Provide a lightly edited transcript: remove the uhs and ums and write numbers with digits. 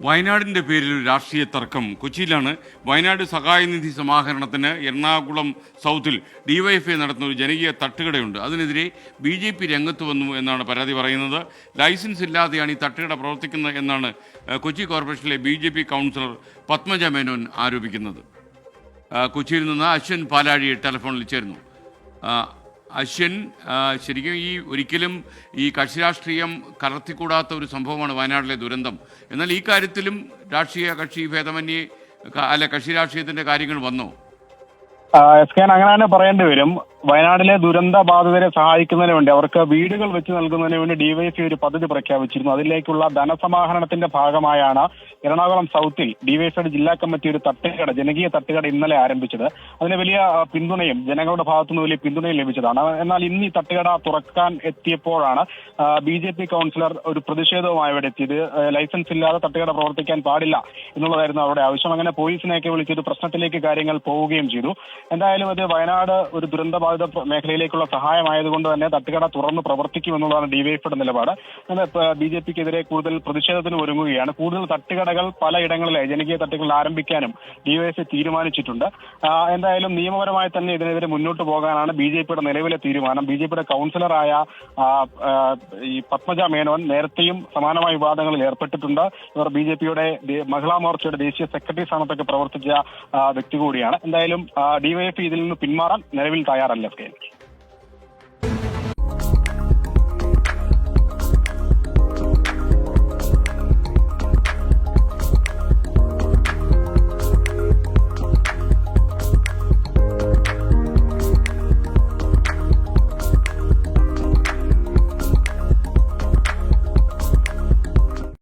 വയനാടിൻ്റെ പേരിൽ ഒരു രാഷ്ട്രീയ തർക്കം കൊച്ചിയിലാണ്. വയനാട് സഹായനിധി സമാഹരണത്തിന് എറണാകുളം സൗത്തിൽ ഡിവൈഎഫ്ഐ നടത്തുന്ന ഒരു ജനകീയ തട്ടുകടയുണ്ട്. അതിനെതിരെ BJP രംഗത്ത് വന്നു എന്നാണ് പരാതി പറയുന്നത്. ലൈസൻസ് ഇല്ലാതെയാണ് ഈ തട്ടുകട പ്രവർത്തിക്കുന്നത് എന്നാണ് കൊച്ചി കോർപ്പറേഷനിലെ BJP കൗൺസിലർ പത്മജ മേനോൻ ആരോപിക്കുന്നത്. കൊച്ചിയിൽ നിന്ന് അശ്വൻ പാലാഴി ടെലിഫോണിൽ ചേരുന്നു. അശ്വൻ, ശരിക്കും ഒരിക്കലും ഈ കക്ഷി രാഷ്ട്രീയം കലർത്തിക്കൂടാത്ത ഒരു സംഭവമാണ് വയനാട്ടിലെ ദുരന്തം. എന്നാൽ ഈ കാര്യത്തിലും കക്ഷി ഭേദമന്യേ കക്ഷി രാഷ്ട്രീയത്തിൻ്റെ കാര്യങ്ങൾ വന്നോ? അങ്ങനെ തന്നെ പറയേണ്ടി വരും. വയനാട്ടിലെ ദുരന്ത ബാധിതരെ സഹായിക്കുന്നതിന് വേണ്ടി, അവർക്ക് വീടുകൾ വെച്ച് നൽകുന്നതിന് വേണ്ടി ഡിവൈഎഫ്ഐ ഒരു പദ്ധതി പ്രഖ്യാപിച്ചിരുന്നു. അതിലേക്കുള്ള ധനസമാഹരണത്തിന്റെ ഭാഗമായാണ് എറണാകുളം സൗത്തിൽ ഡിവൈഎഫ്ഐയുടെ ജില്ലാ കമ്മിറ്റി ഒരു ജനകീയ തട്ടുകട ഇന്നലെ ആരംഭിച്ചത്. അതിന് വലിയ പിന്തുണയും ജനങ്ങളുടെ ഭാഗത്തുനിന്ന് വലിയ പിന്തുണയും ലഭിച്ചതാണ്. എന്നാൽ ഇന്ന് ഈ തട്ടുകട തുറക്കാൻ എത്തിയപ്പോഴാണ് BJP കൗൺസിലർ ഒരു പ്രതിഷേധവുമായി ഇവിടെ എത്തിയത്. ലൈസൻസ് ഇല്ലാതെ തട്ടുകട പ്രവർത്തിക്കാൻ പാടില്ല എന്നുള്ളതായിരുന്നു അവരുടെ ആവശ്യം. അങ്ങനെ പോലീസിനെയൊക്കെ വിളിച്ചൊരു പ്രശ്നത്തിലേക്ക് കാര്യങ്ങൾ പോവുകയും ചെയ്തു. എന്തായാലും അത് വയനാട് ഒരു ദുരന്തബാധിത മേഖലയിലേക്കുള്ള സഹായമായതുകൊണ്ട് തന്നെ തട്ടുകട തുറന്ന് പ്രവർത്തിക്കുമെന്നുള്ളതാണ് ഡിവൈഎഫ്ഐയുടെ നിലപാട്. BJPക്കെതിരെ കൂടുതൽ പ്രതിഷേധത്തിന് ഒരുങ്ങുകയാണ്. കൂടുതൽ തട്ടുകടകൾ പലയിടങ്ങളിലായി ജനകീയ തട്ടുകളിൽ ആരംഭിക്കാനും ഡിവൈഎഫ്ഐ തീരുമാനിച്ചിട്ടുണ്ട്. എന്തായാലും നിയമപരമായി തന്നെ ഇതിനെതിരെ മുന്നോട്ട് പോകാനാണ് BJPയുടെ നിലവിലെ തീരുമാനം. BJPയുടെ കൗൺസിലറായ ഈ പത്മജ മേനോൻ നേരത്തെയും സമാനമായ വിവാദങ്ങളിൽ ഏർപ്പെട്ടിട്ടുണ്ട്. ഇവർ BJPയുടെ മഹിളാ മോർച്ചയുടെ ദേശീയ സെക്രട്ടറി സ്ഥാനത്തൊക്കെ പ്രവർത്തിച്ച വ്യക്തി കൂടിയാണ്. എന്തായാലും ഡിവൈഎഫ്ഐ ഇതിൽ നിന്ന് പിന്മാറാൻ നിലവിൽ തയ്യാറല്ല.